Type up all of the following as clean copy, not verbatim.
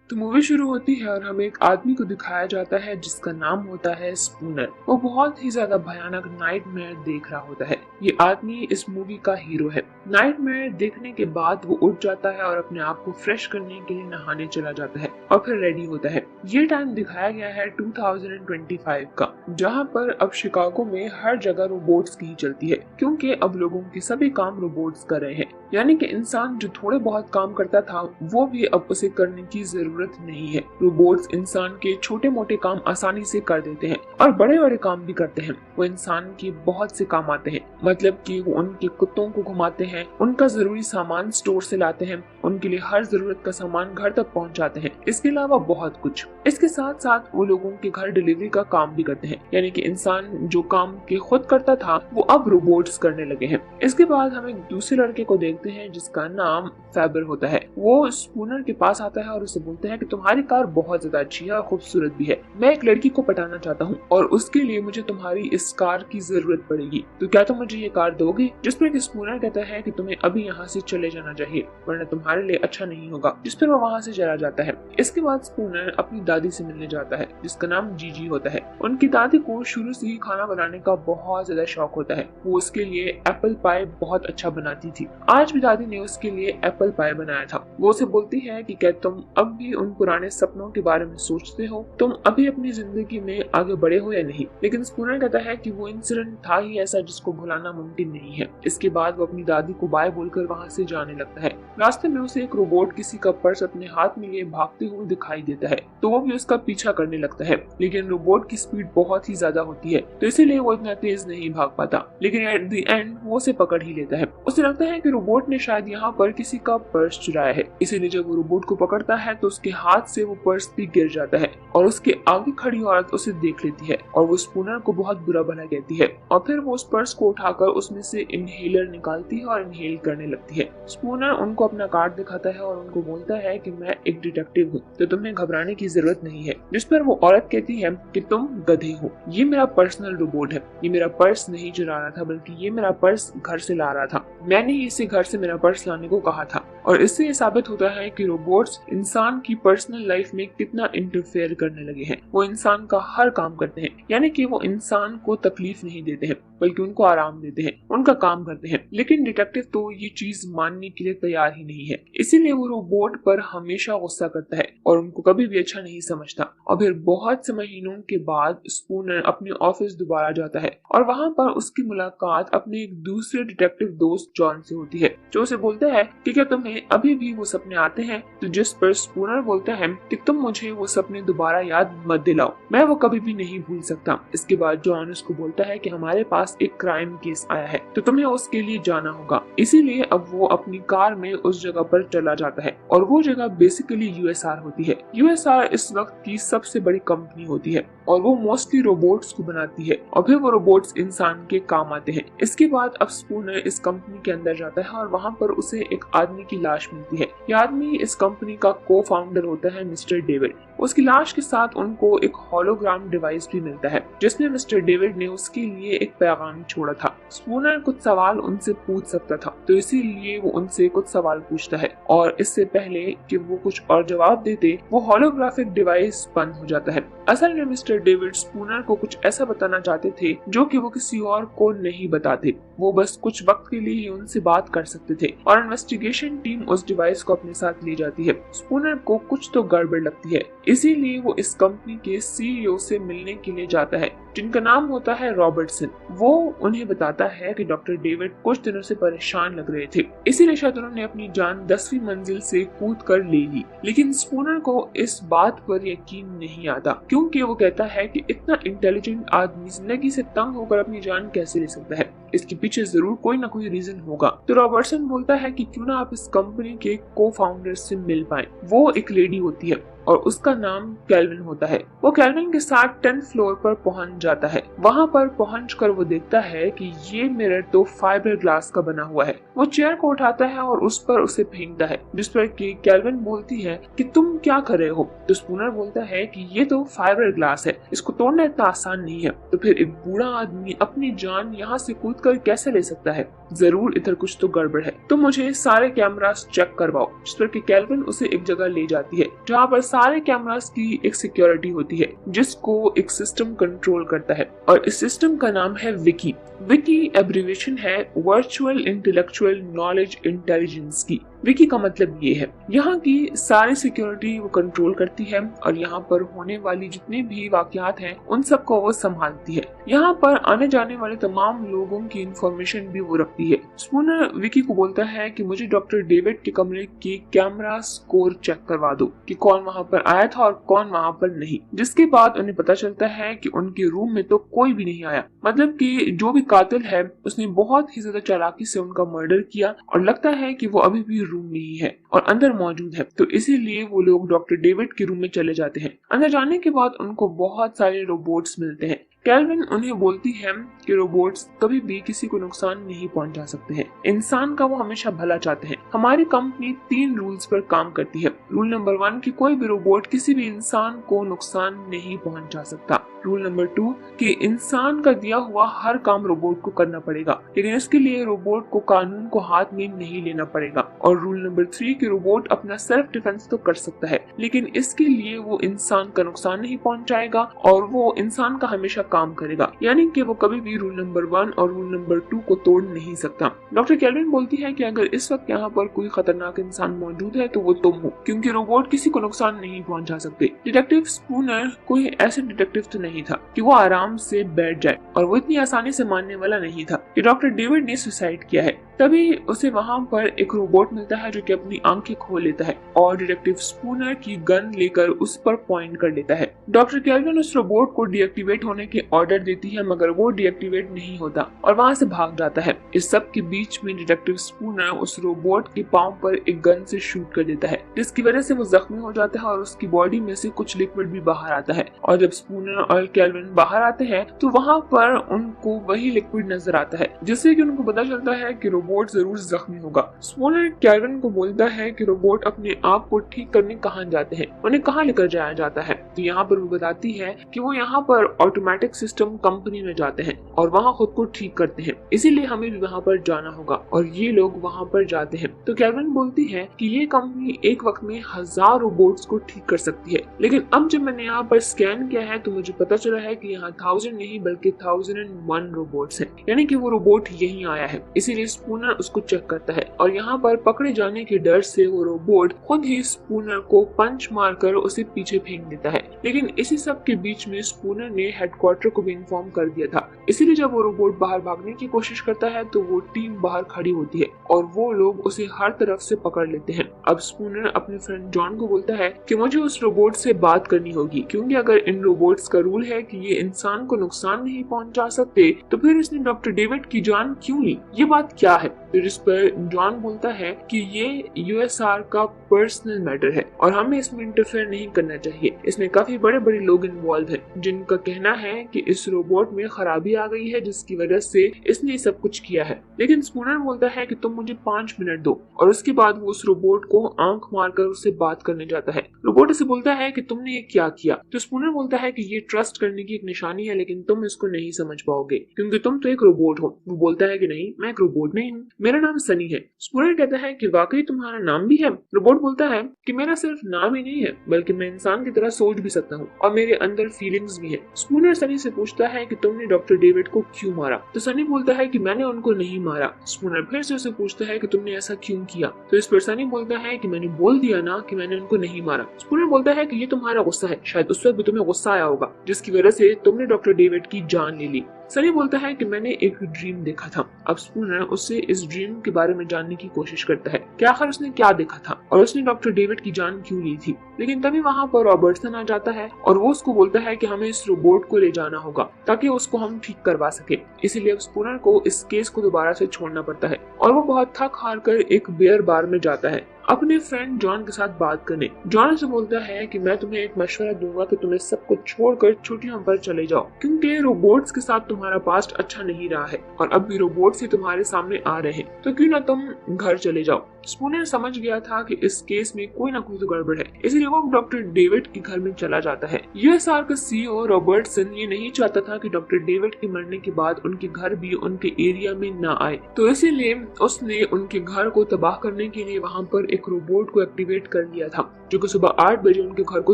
तो मूवी शुरू होती है और हमें एक आदमी को दिखाया जाता है जिसका नाम होता है स्पूनर। वो बहुत ही ज्यादा भयानक नाइटमेयर देख रहा होता है। ये आदमी इस मूवी का हीरो है। नाइटमेयर देखने के बाद वो उठ जाता है और अपने आप को फ्रेश करने के लिए नहाने चला जाता है और फिर रेडी होता है। ये टाइम दिखाया गया है 2025 का, जहाँ पर अब शिकागो में हर जगह रोबोट्स की ही चलती है, क्योंकि अब लोगों के सभी काम रोबोट्स कर रहे हैं। यानी कि इंसान जो थोड़े बहुत काम करता था वो भी अब उसे करने की जरूरत नहीं है। रोबोट्स इंसान के छोटे मोटे काम आसानी से कर देते हैं और बड़े बड़े काम भी करते हैं। वो इंसान के बहुत से काम आते हैं, मतलब कि वो उनके कुत्तों को घुमाते हैं, उनका जरूरी सामान स्टोर से लाते हैं, उनके लिए हर जरूरत का सामान घर तक पहुंचाते हैं। इसके अलावा बहुत कुछ। इसके साथ साथ वो लोगों के घर डिलीवरी का काम भी करते हैं। यानी कि इंसान जो काम के खुद करता था वो अब रोबोट्स करने लगे हैं। इसके बाद हम एक दूसरे लड़के को देखते हैं जिसका नाम फैबर होता है। वो स्पूनर के पास आता है और उसे बोलते हैं कि तुम्हारी कार बहुत ज्यादा अच्छी है और खूबसूरत भी है। मैं एक लड़की को पटाना चाहता हूँ और उसके लिए मुझे तुम्हारी इस कार की जरूरत पड़ेगी, तो क्या तुम मुझे ये कार दोगे? जिस पर स्पूनर कहता है कि तुम्हें अभी यहाँ से चले जाना चाहिए वरना तुम्हारे लिए अच्छा नहीं होगा, जिस पर वो वहाँ से चला जाता है। इसके बाद स्पूनर अपनी दादी से मिलने जाता है जिसका नाम जीजी होता है। उनकी दादी को शुरू से ही खाना बनाने का बहुत ज्यादा शौक होता है। वो उसके लिए एप्पल पाई बहुत अच्छा बनाती थी। आज भी दादी ने उसके लिए एप्पल पाई बनाया था। वो उसे बोलती है कि क्या तुम अब भी उन पुराने सपनों के बारे में सोचते हो? तुम अभी अपनी जिंदगी में आगे बढ़े हो या नहीं? लेकिन स्पूनर कहता है कि वो इंसिडेंट था ही ऐसा जिसको भुलाना मुमकिन नहीं है। इसके बाद वो अपनी दादी को बाय बोलकर वहाँ से जाने लगता है। रास्ते में उसे एक रोबोट किसी का पर्स अपने हाथ में लिए भागते हुए दिखाई देता है, तो वो भी उसका पीछा करने लगता है। लेकिन रोबोट की स्पीड बहुत ही ज्यादा होती है, तो इसीलिए वो इतना तेज नहीं भाग पाता। लेकिन एट द एंड वो उसे पकड़ ही लेता है। उसे लगता है कि रोबोट ने शायद यहाँ पर किसी का पर्स चुराया है, इसीलिए जब वो रोबोट को पकड़ता है तो उसके हाथ से वो पर्स भी गिर जाता है और उसके आगे खड़ी औरत उसे देख लेती है और वो स्पूनर को बहुत बुरा भला कहती है और फिर वो उस पर्स को उठाकर उसमें से इनहेलर निकालती है और इनहेल करने लगती है। स्पूनर उनको अपना कार्ड दिखाता है और उनको बोलता है कि मैं एक डिटेक्टिव हूँ, तो तुम्हें घबराने की जरूरत नहीं है। जिस पर वो औरत कहती है कि तुम गधे हो, ये मेरा पर्सनल रोबोट है, ये मेरा पर्स नहीं चुरा रहा था बल्कि ये मेरा पर्स घर से ला रहा था। मैंने ही इसे घर से मेरा पर्स लाने को कहा था। और इससे ये साबित होता है कि रोबोट्स इंसान की पर्सनल लाइफ में कितना इंटरफेयर करने लगे हैं। वो इंसान का हर काम करते हैं, यानी कि वो इंसान को तकलीफ नहीं देते हैं बल्कि उनको आराम देते हैं, उनका काम करते हैं। लेकिन डिटेक्टिव तो ये चीज मानने के लिए तैयार ही नहीं है, इसीलिए वो रोबोट पर हमेशा गुस्सा करता है और उनको कभी भी अच्छा नहीं समझता। और फिर बहुत से महीनों के बाद स्पूनर अपने ऑफिस दोबारा जाता है और वहाँ पर उसकी मुलाकात अपने एक दूसरे डिटेक्टिव दोस्त जॉन से होती है, जो उसे बोलता है कि क्या तुम्हें अभी भी वो सपने आते हैं? तो जिस पर स्पूनर बोलता है कि तुम मुझे वो सपने दोबारा याद मत दिलाओ, मैं वो कभी भी नहीं भूल सकता। इसके बाद जॉन उसको बोलता है कि हमारे पास एक क्राइम केस आया है, तो तुम्हें उसके लिए जाना होगा। इसीलिए अब वो अपनी कार में उस जगह पर चला जाता है और वो जगह बेसिकली यूएसआर होती है। यूएसआर इस वक्त की सबसे बड़ी कंपनी होती है और वो मोस्टली रोबोट्स को बनाती है और फिर वो रोबोट्स इंसान के काम आते हैं। इसके बाद अब स्पूनर इस कंपनी के अंदर जाता है और वहाँ पर उसे एक आदमी की लाश मिलती है। ये आदमी इस कंपनी का को फाउंडर होता है मिस्टर डेविड। उसकी लाश के साथ उनको एक होलोग्राम डिवाइस भी मिलता है जिसमें मिस्टर डेविड ने उसके लिए एक पैगाम छोड़ा था। स्पूनर कुछ सवाल उनसे पूछ सकता था, तो इसीलिए वो उनसे कुछ सवाल पूछता है और इससे पहले कि वो कुछ और जवाब देते वो होलोग्राफिक डिवाइस बंद हो जाता है। असल में मिस्टर डेविड स्पूनर को कुछ ऐसा बताना चाहते थे जो कि वो किसी और को नहीं बताते। वो बस कुछ वक्त के लिए ही उनसे बात कर सकते थे और इन्वेस्टिगेशन टीम उस डिवाइस को अपने साथ ले जाती है। स्पूनर को कुछ तो गड़बड़ लगती है, इसीलिए वो इस कंपनी के सीईओ से मिलने के लिए जाता है जिनका नाम होता है रॉबर्टसन। वो उन्हें बताता है कि डॉक्टर डेविड कुछ दिनों से परेशान लग रहे थे, इसीलिए शायद उन्होंने अपनी जान 10वीं मंजिल से कूद कर ले ली। लेकिन स्पूनर को इस बात पर यकीन नहीं आता, क्योंकि वो कहता है कि इतना इंटेलिजेंट आदमी जिंदगी से तंग होकर अपनी जान कैसे ले सकता है, इसके पीछे जरूर कोई ना कोई रीजन होगा। तो रॉबर्टसन बोलता है कि क्यों ना आप इस कंपनी के को फाउंडर से मिल पाए। वो एक लेडी होती है और उसका नाम कैल्विन होता है। वो कैल्विन के साथ 10th फ्लोर पर पहुंच जाता है। वहां पर पहुंचकर वो देखता है कि ये मिरर तो फाइबर ग्लास का बना हुआ है। वो चेयर को उठाता है और उस पर उसे फेंकता है, जिस पर कि कैल्विन बोलती है कि तुम क्या कर रहे हो? तो स्पूनर बोलता है कि ये तो फाइबर ग्लास है, इसको तोड़ना इतना आसान नहीं है। तो फिर एक बूढ़ा आदमी अपनी जान यहाँ से कूद कर कैसे ले सकता है? जरूर इधर कुछ तो गड़बड़ है, तो मुझे सारे कैमरास चेक करवाओ। जिस पर कि कैल्विन उसे एक जगह ले जाती है जहाँ पर सारे कैमरास की एक सिक्योरिटी होती है जिसको एक सिस्टम कंट्रोल करता है और इस सिस्टम का नाम है विकी। विकी एब्रिविएशन है वर्चुअल इंटेलेक्चुअल नॉलेज इंटेलिजेंस की। विकी का मतलब ये है यहाँ की सारी सिक्योरिटी वो कंट्रोल करती है और यहाँ पर होने वाली जितने भी वाकयात हैं उन सबको वो संभालती है। यहाँ पर आने जाने वाले तमाम लोगों की इंफॉर्मेशन भी वो रखती है। स्पूनर विकी को बोलता है कि मुझे डॉक्टर डेविड के कमरे की कैमरा स्कोर चेक करवा दो कि कौन वहाँ पर आया था और कौन वहाँ पर नहीं, जिसके बाद उन्हें पता चलता है कि उनके रूम में तो कोई भी नहीं आया। मतलब कि जो भी कातिल है उसने बहुत ही ज्यादा चालाकी से उनका मर्डर किया और लगता है कि वो अभी भी रूम में ही है और अंदर मौजूद है, तो इसीलिए वो लोग डॉक्टर डेविड के रूम में चले जाते हैं। अंदर जाने के बाद उनको बहुत सारे रोबोट्स मिलते हैं। कैल्विन उन्हें बोलती है कि रोबोट्स कभी भी किसी को नुकसान नहीं पहुंचा सकते हैं, इंसान का वो हमेशा भला चाहते हैं। हमारी कंपनी 3 रूल्स पर काम करती है। रूल नंबर 1 कि कोई भी रोबोट किसी भी इंसान को नुकसान नहीं पहुंचा सकता। रूल नंबर 2 कि इंसान का दिया हुआ हर काम रोबोट को करना पड़ेगा, लेकिन इसके लिए रोबोट को कानून को हाथ में नहीं लेना पड़ेगा। और रूल नंबर 3 कि रोबोट अपना सेल्फ डिफेंस तो कर सकता है, लेकिन इसके लिए वो इंसान का नुकसान नहीं पहुंचाएगा और वो इंसान का हमेशा काम करेगा, यानी कि वो कभी भी रूल नंबर 1 और रूल नंबर 2 को तोड़ नहीं सकता। डॉक्टर कैल्विन बोलती है कि अगर इस वक्त यहाँ पर कोई खतरनाक इंसान मौजूद है तो वो तुम हो, क्योंकि रोबोट किसी को नुकसान नहीं पहुंचा सकते। डिटेक्टिव स्पूनर कोई ऐसे डिटेक्टिव तो नहीं था कि वो आराम से बैठ जाए, और वो इतनी आसानी से मानने वाला नहीं था कि डॉक्टर डेविड ने सुसाइड किया है। तभी उसे वहाँ पर एक रोबोट मिलता है जो कि अपनी आंखें खोल लेता है और डिटेक्टिव स्पूनर की गन लेकर उस पर पॉइंट कर लेता है। डॉक्टर कैल्विन उस रोबोट को डीएक्टिवेट होने के ऑर्डर देती है, मगर वो डीएक्टिवेट नहीं होता और वहाँ से भाग जाता है। इस सब के बीच में डिटेक्टिव स्पूनर उस रोबोट के पांव पर एक गन से शूट कर देता है, जिसकी वजह से वो जख्मी हो जाता है और उसकी बॉडी में से कुछ लिक्विड भी बाहर आता है। और जब स्पूनर और कैल्विन बाहर आते हैं तो वहाँ पर उनको वही लिक्विड नजर आता है, जिससे कि उनको पता चलता है कि रोबोट जरूर जख्मी होगा। स्पूनर कैल्विन को बोलता है कि रोबोट अपने आप को ठीक करने कहाँ जाते हैं, उन्हें कहाँ लेकर जाया जाता है। तो यहाँ पर वो बताती है कि वो यहाँ पर ऑटोमेटिक सिस्टम कंपनी में जाते हैं और वहाँ खुद को ठीक करते हैं, इसीलिए हमें भी वहाँ पर जाना होगा। और ये लोग वहाँ पर जाते हैं। तो कैल्विन बोलती है कि ये कंपनी एक वक्त में 1000 रोबोट्स को ठीक कर सकती है, लेकिन अब जब मैंने यहाँ पर स्कैन किया है तो मुझे पता चला है कि यहाँ 1000 नहीं बल्कि 1001 रोबोट्स हैं, यानी कि वो रोबोट यहीं आया है। इसीलिए स्पूनर उसको चेक करता है और यहाँ पर पकड़े जाने के डर से वो रोबोट खुद ही स्पूनर को पंच मारकर उसे पीछे फेंक देता है। लेकिन इसी सब के बीच में स्पूनर ने हेडक्वार्टर को भी इन्फॉर्म कर दिया था, इसीलिए जब वो रोबोट बाहर भागने की कोशिश करता है तो वो टीम बाहर खड़ी होती है और वो लोग उसे हर तरफ से पकड़ लेते हैं। अब स्पूनर अपने फ्रेंड जॉन को बोलता है कि मुझे उस रोबोट से बात करनी होगी, क्योंकि अगर इन रोबोट्स का रूल है कि ये इंसान को नुकसान नहीं पहुंचा सकते तो फिर इसने डॉक्टर डेविड की जान क्यों ली, ये बात क्या है। फिर इस पर जॉन बोलता है कि ये यूएसआर का पर्सनल मैटर है और हमें इसमें इंटरफेयर नहीं करना चाहिए। इसमें काफी बड़े बड़े लोग इन्वॉल्व हैं, जिनका कहना है कि इस रोबोट में खराबी आ गई है जिसकी वजह से इसने सब कुछ किया है। लेकिन स्पूनर बोलता है कि तुम मुझे 5 मिनट दो, और उसके बाद वो उस रोबोट को आंख मारकर उससे बात करने जाता है। रोबोट उसे बोलता है कि तुमने ये क्या किया। तो स्पूनर बोलता है कि ये ट्रस्ट करने की एक निशानी है, लेकिन तुम इसको नहीं समझ पाओगे क्योंकि तुम तो एक रोबोट हो। वो बोलता है कि नहीं, मैं एक रोबोट नहीं हूँ, मेरा नाम सनी है। स्पूनर कहता है कि वाकई तुम्हारा नाम भी है। रोबोट बोलता है कि मेरा सिर्फ नाम ही नहीं है बल्कि मैं इंसान की तरह सोच भी सकता हूँ और मेरे अंदर फीलिंग्स भी है। स्पूनर सनी से पूछता है कि तुमने डॉक्टर डेविड को क्यों मारा। तो सनी बोलता है कि मैंने उनको नहीं मारा। स्पूनर फिर से उसे पूछता है कि तुमने ऐसा क्यों किया। तो इस पर सनी बोलता है कि मैंने बोल दिया ना कि मैंने उनको नहीं मारा। स्पूनर बोलता है कि ये तुम्हारा गुस्सा है, शायद उस वक्त भी तुम्हें गुस्सा आया होगा जिसकी वजह से तुमने डॉक्टर डेविड की जान ले ली। सनी बोलता है कि मैंने एक ड्रीम देखा था। अब स्पूनर उससे इस ड्रीम के बारे में जानने की कोशिश करता है कि आखिर उसने क्या देखा था और उसने डॉक्टर डेविड की जान क्यों ली थी। लेकिन तभी वहाँ पर रॉबर्टसन आ जाता है और वो उसको बोलता है कि हमें इस रोबोट को ले जाना होगा ताकि उसको हम ठीक करवा सके। इसीलिए अब स्पूनर को इस केस को दोबारा से छोड़ना पड़ता है और वो बहुत थक हार कर एक बियर बार में जाता है अपने फ्रेंड जॉन के साथ बात करने। जॉन से बोलता है कि मैं तुम्हें एक मशवरा दूंगा कि तुम्हें सब कुछ छोड़कर छुट्टियों पर चले जाओ, क्योंकि रोबोट्स के साथ तुम्हारा पास्ट अच्छा नहीं रहा है और अब भी रोबोट्स ही तुम्हारे सामने आ रहे हैं, तो क्यों ना तुम घर चले जाओ। स्पूनर समझ गया था कि इस केस में कोई ना कोई तो गड़बड़ है, इसलिए वो डॉक्टर डेविड के घर में चला जाता है। यूएसआर का सीईओ रॉबर्टसन ये नहीं चाहता था कि डॉक्टर डेविड के मरने के बाद उनके घर भी उनके एरिया में न आए, तो इसीलिए उसने उनके घर को तबाह करने के लिए वहाँ पर एक रोबोट को एक्टिवेट कर लिया था, जो कि सुबह 8 बजे उनके घर को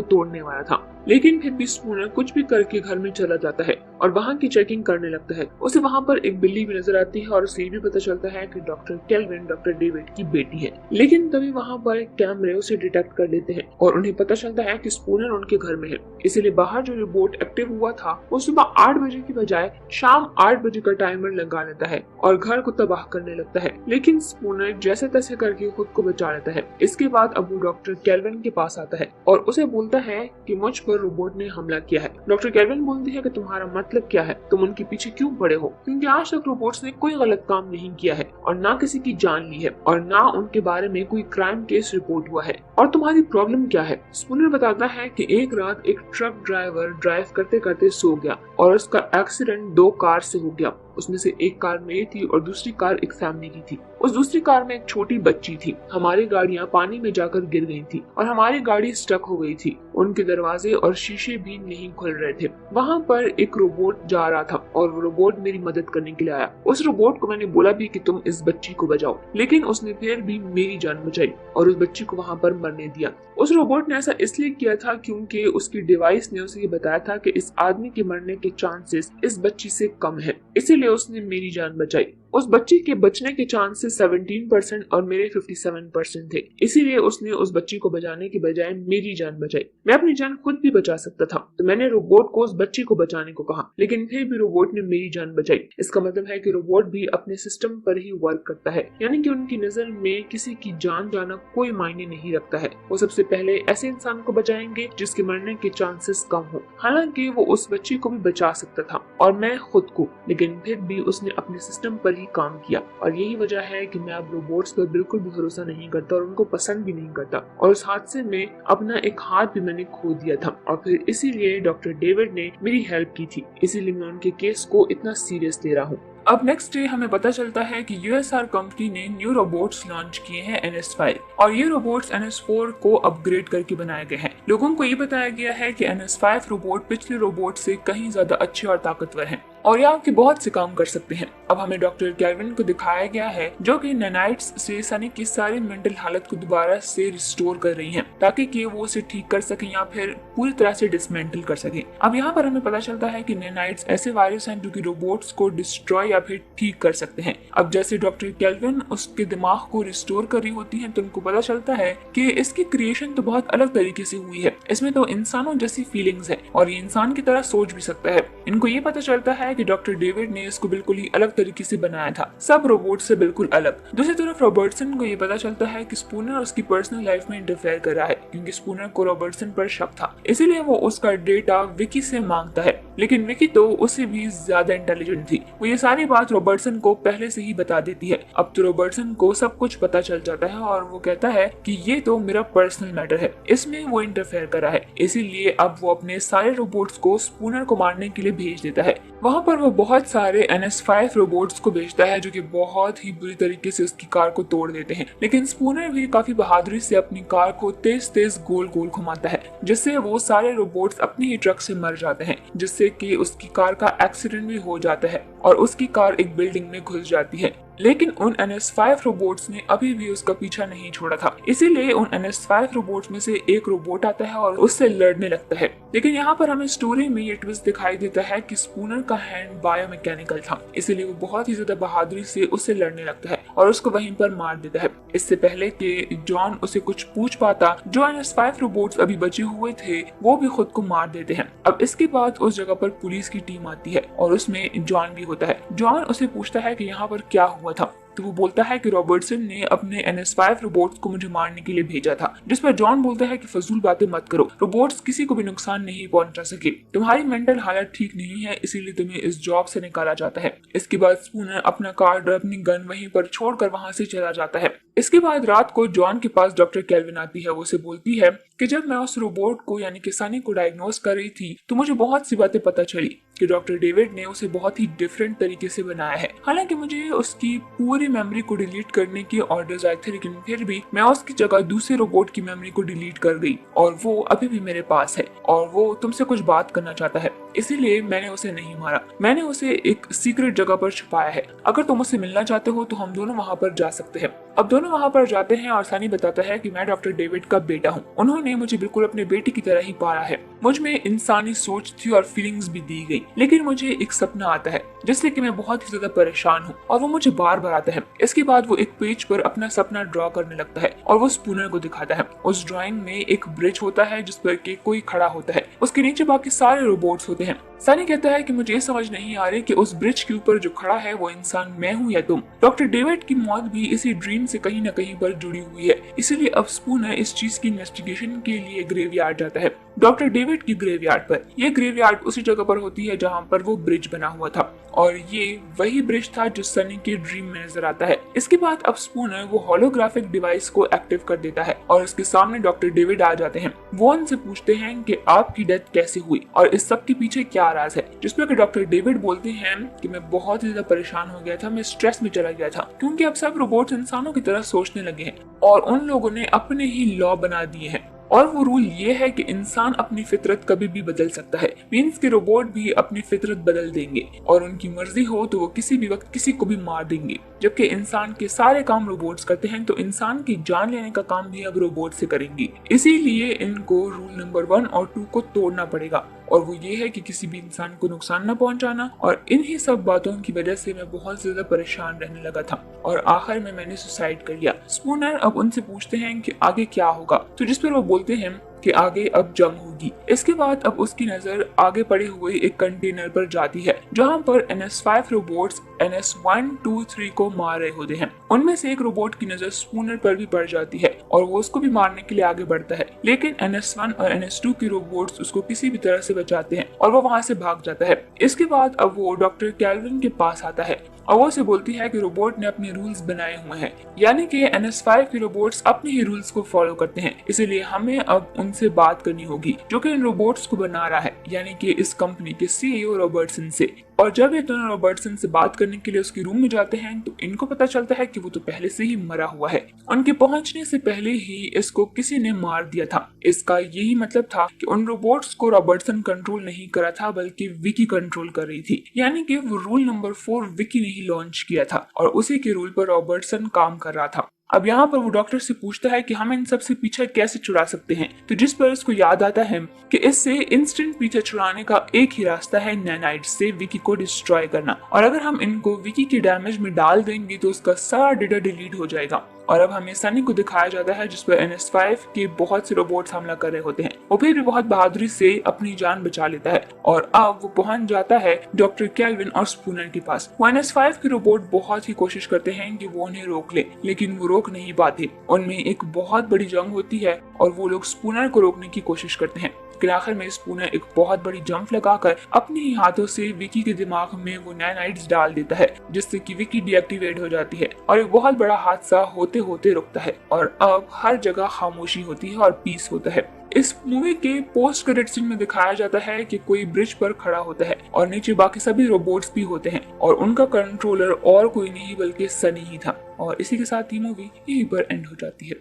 तोड़ने वाला था। लेकिन फिर भी स्पूनर कुछ भी करके घर में चला जाता है और वहाँ की चेकिंग करने लगता है। उसे वहाँ पर एक बिल्ली भी नजर आती है और उसे भी पता चलता है कि डॉक्टर केल्विन डॉक्टर डेविड की बेटी है। लेकिन तभी वहाँ पर एक कैमरे उसे डिटेक्ट कर लेते हैं और उन्हें पता चलता है कि स्पूनर उनके घर में है। इसीलिए बाहर जो रोबोट एक्टिव हुआ था वो सुबह 8 बजे की बजाय शाम 8 बजे का टाइमर लगा लेता है और घर को तबाह करने लगता है। लेकिन स्पूनर जैसे तैसे करके खुद को बचा लेता है। इसके बाद अब वो डॉक्टर केल्विन के पास आता है और उसे बोलता है कि मुझ पर रोबोट ने हमला किया है। डॉक्टर केल्विन बोलती है कि तुम्हारा मतलब क्या है, तुम उनके पीछे क्यों पड़े हो, क्योंकि आज तक रोबोट्स ने कोई गलत काम नहीं किया है और ना किसी की जान ली है और ना उनके बारे में कोई क्राइम केस रिपोर्ट हुआ है, और तुम्हारी प्रॉब्लम क्या है। स्पूनर बताता है कि एक रात एक ट्रक ड्राइवर ड्राइव करते करते सो गया और उसका एक्सीडेंट 2 कार से हो गया। उसमें से एक कार मेरी थी और दूसरी कार एक फैमिली की थी। उस दूसरी कार में एक छोटी बच्ची थी। हमारी गाड़ियां पानी में जाकर गिर गई थी और हमारी गाड़ी स्टक हो गई थी। उनके दरवाजे और शीशे भी नहीं खुल रहे थे। वहाँ पर एक रोबोट जा रहा था और वो रोबोट मेरी मदद करने के लिए आया। उस रोबोट को मैंने बोला भी कि तुम इस बच्ची को बचाओ, लेकिन उसने फिर भी मेरी जान बचाई और उस बच्ची को वहाँ पर मरने दिया। उस रोबोट ने ऐसा इसलिए किया था क्योंकि उसकी डिवाइस ने उसे ये बताया था कि इस आदमी के मरने के चांसेस इस बच्ची से कम है, इसीलिए उसने मेरी जान बचाई। उस बच्ची के बचने के चांसेस 17% और मेरे 57% थे, इसीलिए उसने उस बच्ची को बचाने के बजाय मेरी जान बचाई। मैं अपनी जान खुद भी बचा सकता था, तो मैंने रोबोट को उस बच्ची को बचाने को कहा, लेकिन फिर भी रोबोट ने मेरी जान बचाई। इसका मतलब है कि रोबोट भी अपने सिस्टम पर ही वर्क करता है, यानी कि उनकी नजर में किसी की जान जाना कोई मायने नहीं रखता है। वो सबसे पहले ऐसे इंसान को बचाएंगे जिसके मरने के चांसेस कम हो। हालांकि वो उस बच्ची को भी बचा सकता था और मैं खुद को, लेकिन फिर भी उसने अपने सिस्टम पर काम किया। और यही वजह है कि मैं अब रोबोट्स पर बिल्कुल भी भरोसा नहीं करता और उनको पसंद भी नहीं करता। और उस हादसे में अपना एक हाथ भी मैंने खो दिया था और फिर इसीलिए डॉक्टर डेविड ने मेरी हेल्प की थी, इसीलिए मैं उनके केस को इतना सीरियस ले रहा हूँ। अब नेक्स्ट डे हमें पता चलता है कि यूएसआर कंपनी ने न्यू रोबोट्स लॉन्च किए हैं NS5 और ये रोबोट्स NS4 को अपग्रेड करके बनाए गए हैं। लोगों को ये बताया गया है कि NS5 रोबोट पिछले रोबोट से कहीं ज्यादा अच्छे और ताकतवर हैं और ये आपके बहुत से काम कर सकते हैं। अब हमें डॉक्टर केल्विन को दिखाया गया है जो कि नैनाइट्स से सनी की सारी मेंटल हालत को दोबारा से रिस्टोर कर रही हैं ताकि कि वो उसे ठीक कर सकें या फिर पूरी तरह से डिसमेंटल कर सकें। अब यहाँ पर हमें पता चलता है कि नैनाइट्स ऐसे वायरस हैं जो कि रोबोट्स को डिस्ट्रॉय या फिर ठीक कर सकते हैं। अब जैसे डॉक्टर केल्विन उसके दिमाग को रिस्टोर कर रही होती है तो उनको पता चलता है कि इसकी क्रिएशन तो बहुत अलग तरीके से हुई है। इसमें तो इंसानों जैसी फीलिंग्स है और ये इंसान की तरह सोच भी सकता है। इनको ये पता चलता है कि डॉक्टर डेविड ने इसको बिल्कुल ही अलग तरीके से बनाया था, सब रोबोट से बिल्कुल अलग। दूसरी तरफ रॉबर्टसन को ये पता चलता है कि स्पूनर उसकी पर्सनल लाइफ में इंटरफेयर कर रहा है क्योंकि स्पूनर को रॉबर्टसन पर शक था, इसीलिए वो उसका डेटा विकी से मांगता है। लेकिन विकी तो उससे भी ज्यादा इंटेलिजेंट थी, वो ये सारी बात रॉबर्टसन को पहले से ही बता देती है। अब तो रॉबर्टसन को सब कुछ पता चल जाता है और वो कहता है कि ये तो मेरा पर्सनल मैटर है, इसमें वो इंटरफेयर कर रहा है, इसीलिए अब वो अपने सारे रोबोट्स को स्पूनर को मारने के लिए भेज देता है। वहाँ पर वो बहुत सारे NS5 रोबोट्स को भेजता है जो कि बहुत ही बुरी तरीके से उसकी कार को तोड़ देते हैं, लेकिन स्पूनर भी काफी बहादुरी से अपनी कार को तेज तेज गोल गोल घुमाता है जिससे वो सारे रोबोट्स अपनी ही ट्रक से मर जाते हैं, जिससे कि उसकी कार का एक्सीडेंट भी हो जाता है और उसकी कार एक बिल्डिंग में घुस जाती है। लेकिन उन NS5 रोबोट्स ने अभी भी उसका पीछा नहीं छोड़ा था, इसीलिए उन NS5 रोबोट्स में से एक रोबोट आता है और उससे लड़ने लगता है। लेकिन यहाँ पर हमें स्टोरी में ये ट्विस्ट दिखाई देता है कि स्पूनर का हैंड बायोमैकेनिकल था, इसीलिए वो बहुत ही ज्यादा बहादुरी से उससे लड़ने लगता है और उसको वहीं पर मार देता है। इससे पहले कि जॉन उसे कुछ पूछ पाता, जो NS5 रोबोट्स अभी बचे हुए थे वो भी खुद को मार देते हैं। अब इसके बाद उस जगह पर पुलिस की टीम आती है और उसमें जॉन भी होता है। जॉन उसे पूछता है कि यहाँ पर क्या हुआ था, तो वो बोलता है कि रॉबर्टसन ने अपने NS5 रोबोट्स को मुझे मारने के लिए भेजा था, जिस पर जॉन बोलता है कि फजूल बातें मत करो, रोबोट्स किसी को भी नुकसान नहीं पहुंचा सके, तुम्हारी मेंटल हालत ठीक नहीं है इसीलिए तुम्हें इस जॉब से निकाला जाता है। इसके बाद स्पूनर अपना कार्ड और अपनी गन वहीं पर छोड़कर वहां से चला जाता है। इसके बाद रात को जॉन के पास डॉक्टर केल्विन आती है। वो उसे बोलती है कि जब मैं उस रोबोट को यानी कि सनी को डायग्नोस कर रही थी तो मुझे बहुत सी बातें पता चली कि डॉक्टर डेविड ने उसे बहुत ही डिफरेंट तरीके से बनाया है। हालांकि मुझे उसकी पूरी मेमोरी को डिलीट करने के ऑर्डर्स आए थे, लेकिन फिर भी मैं उसकी जगह दूसरे रोबोट की मेमोरी को डिलीट कर गई और वो अभी भी मेरे पास है और वो तुमसे कुछ बात करना चाहता है, इसीलिए मैंने उसे नहीं मारा। मैंने उसे एक सीक्रेट जगह पर छुपाया है। अगर तुम उससे मिलना चाहते हो तो हम दोनों वहाँ पर जा सकते हैं। अब दोनों वहाँ पर जाते हैं और सनी बताता है कि मैं डॉक्टर डेविड का बेटा हूँ। उन्होंने मुझे बिल्कुल अपने बेटे की तरह ही पाला है। मुझ में इंसानी सोच थी और फीलिंग्स भी दी गई, लेकिन मुझे एक सपना आता है जिससे कि मैं बहुत ही ज्यादा परेशान हूँ और वो मुझे बार बार आता है। इसके बाद वो एक पेज पर अपना सपना ड्रॉ करने लगता है और वो स्पूनर को दिखाता है। उस ड्राइंग में एक ब्रिज होता है जिस पर कि कोई खड़ा होता है, उसके नीचे बाकी सारे रोबोट्स होते हैं। सनी कहता है कि मुझे समझ नहीं आ रही कि उस ब्रिज के ऊपर जो खड़ा है वो इंसान मैं हूँ या तुम। डॉक्टर डेविड की मौत भी इसी ड्रीम से कहीं न कहीं पर जुड़ी हुई है, इसीलिए अब स्पूनर इस चीज की इन्वेस्टिगेशन के लिए ग्रेवयार्ड जाता है। डॉक्टर डेविड की ग्रेवयार्ड पर, यह ग्रेवयार्ड उसी जगह पर होती है जहाँ पर वो ब्रिज बना हुआ था और ये वही ब्रिज था जो सनी के ड्रीम में नजर आता है। इसके बाद अब स्पूनर वो होलोग्राफिक डिवाइस को एक्टिव कर देता है और उसके सामने डॉक्टर डेविड आ जाते हैं। वो उनसे पूछते हैं कि आपकी डेथ कैसे हुई और इस सब के पीछे क्या राज है, जिसमें कि डॉक्टर डेविड बोलते हैं कि मैं बहुत ही ज्यादा परेशान हो गया था, मैं स्ट्रेस में चला गया था क्योंकि अब सब रोबोट्स इंसानों की तरह सोचने लगे हैं और उन लोगों ने अपने ही लॉ बना दिए हैं और वो रूल ये है कि इंसान अपनी फितरत कभी भी बदल सकता है। मींस के रोबोट भी अपनी फितरत बदल देंगे और उनकी मर्जी हो तो वो किसी भी वक्त किसी को भी मार देंगे। जबकि इंसान के सारे काम रोबोट्स करते हैं तो इंसान की जान लेने का काम भी अब रोबोट से करेंगे। इसीलिए इनको रूल नंबर 1 और 2 को तोड़ना पड़ेगा और वो ये है कि किसी भी इंसान को नुकसान न पहुंचाना। और इन्हीं सब बातों की वजह से मैं बहुत ज्यादा परेशान रहने लगा था और आखिर में मैंने सुसाइड कर लिया। स्पूनर अब उनसे पूछते हैं कि आगे क्या होगा, तो जिस पर वो बोलते हैं कि आगे अब जंग होगी। इसके बाद अब उसकी नजर आगे पड़े हुए एक कंटेनर पर जाती है जहां पर NS5 रोबोट्स NS1, 2, 3 को मार रहे होते हैं। उनमें से एक रोबोट की नजर स्पूनर पर भी पड़ जाती है और वो उसको भी मारने के लिए आगे बढ़ता है, लेकिन NS1 और NS2 के रोबोट्स उसको किसी भी तरह से बचाते हैं और वो वहां से भाग जाता है। इसके बाद अब वो डॉक्टर कैल्विन के पास आता है और वो उसे बोलती है कि रोबोट ने अपने रूल्स बनाए हुए हैं, यानी कि NS5 के रोबोट्स अपने ही रूल्स को फॉलो करते हैं, इसीलिए हमें अब उनसे बात करनी होगी जो कि इन रोबोट्स को बना रहा है, यानी कि इस कंपनी के CEO रॉबर्टसन से। और जब ये दोनों रॉबर्टसन से बात करने के लिए उसके रूम में जाते हैं तो इनको पता चलता है कि वो तो पहले से ही मरा हुआ है। उनके पहुंचने से पहले ही इसको किसी ने मार दिया था। इसका यही मतलब था कि उन रोबोट्स को रॉबर्टसन कंट्रोल नहीं करा था बल्कि विकी कंट्रोल कर रही थी, यानी कि वो रूल नंबर 4 विकी ने ही लॉन्च किया था और उसी के रूल पर रॉबर्टसन काम कर रहा था। अब यहाँ पर वो डॉक्टर से पूछता है कि हम इन सब से पीछा कैसे छुड़ा सकते हैं, तो जिस पर उसको याद आता है कि इससे इंस्टेंट पीछा छुड़ाने का एक ही रास्ता है, नैनाइट्स से विकी को डिस्ट्रॉय करना। और अगर हम इनको विकी के डैमेज में डाल देंगे तो उसका सारा डेटा डिलीट हो जाएगा। और अब हमें सनी को दिखाया जाता है जिस पर NS5 के बहुत से रोबोट्स हमला कर रहे होते हैं। वो फिर भी बहुत बहादुरी से अपनी जान बचा लेता है और अब वो पहुंच जाता है डॉक्टर कैल्विन और स्पूनर के पास। वो NS5 के रोबोट बहुत ही कोशिश करते हैं कि वो उन्हें रोक ले, लेकिन वो रोक नहीं पाते। उनमें एक बहुत बड़ी जंग होती है और वो लोग स्पूनर को रोकने की कोशिश करते हैं, लेकिन आखिर में स्पूनर एक बहुत बड़ी जंप लगाकर अपने ही हाथों से विकी के दिमाग में वो नैनाइट्स डाल देता है, जिससे कि विकी डीएक्टिवेट हो जाती है और एक बहुत बड़ा हादसा होते होते रुकता है और अब हर जगह खामोशी होती है और पीस होता है। इस मूवी के पोस्ट क्रेडिट सीन में दिखाया जाता है कि कोई ब्रिज पर खड़ा होता है और नीचे बाकी सभी रोबोट्स भी होते हैं और उनका कंट्रोलर और कोई नहीं बल्कि सनी ही था। और इसी के साथ ही मूवी यहीं पर एंड हो जाती है।